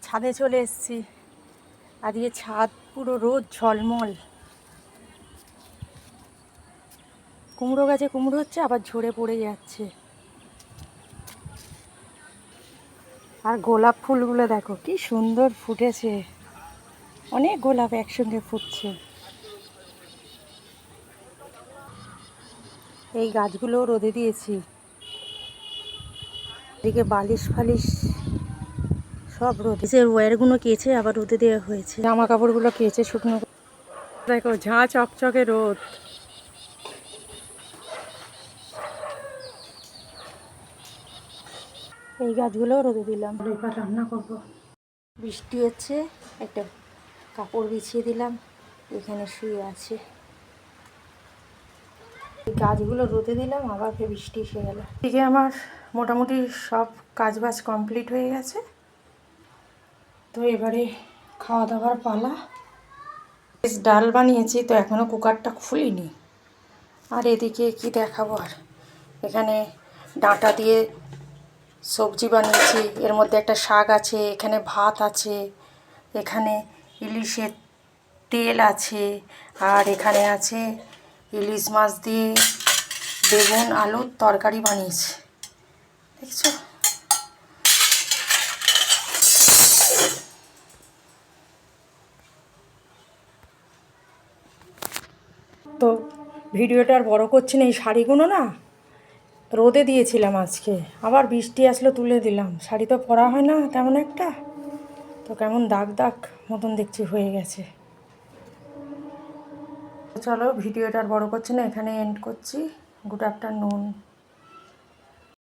ছাদে চলে এসেছি। আর এই ছাদ পুরো রোদ ঝলমল। কুমড়ো গাছে কুমড়ো হচ্ছে, আবার ঝরে পড়ে যাচ্ছে। আর গোলাপ ফুলগুলো দেখো কি সুন্দর ফুটেছে, অনেক গোলাপ একসঙ্গে ফুটছে। এই গাছগুলো রোদে দিয়েছি। এদিকে বালিশ ফালিশ সব রোদে, সে ওয়্যারগুলো কেচে আবার রোদে দেওয়া হয়েছে। জামা কাপড়গুলো কেচে শুকনো। দেখো ঝাঁ চকচকে রোদ। এই গাছগুলোও রোদে দিলাম। এবার রান্না করব। বৃষ্টি হচ্ছে, একটা কাপড় বিছিয়ে দিলাম, এখানে শুয়ে আছে। এই গাছগুলো রোদে দিলাম, আবার বৃষ্টি এসে গেল। এদিকে আমার মোটামুটি সব কাজবাজ কমপ্লিট হয়ে গেছে। তো এবারে খাওয়া দাওয়ার পালা। বেশ ডাল বানিয়েছি, তো এখনও কুকারটা খুলিনি। আর এদিকে কি দেখাবো আর, এখানে ডাঁটা দিয়ে সবজি বানিয়েছি, এর মধ্যে একটা শাক আছে, এখানে ভাত আছে, এখানে ইলিশের তেল আছে, আর এখানে আছে ইলিশ মাছ দিয়ে বেগুন আলুর তরকারি বানিয়েছি, দেখছো। তো ভিডিওটা আর বড় করছি না। এই শাড়িগুলো না রোদে দিয়েছিলাম আজকে, আবার বৃষ্টি আসলো তুলে দিলাম। শাড়ি তো পরা হয় না তেমন একটা, তো কেমন দাগ দাগ মতন দেখছি হয়ে গেছে। চলো ভিডিওটা আর বড় করছি না, এখানে এন্ড করছি। Good afternoon.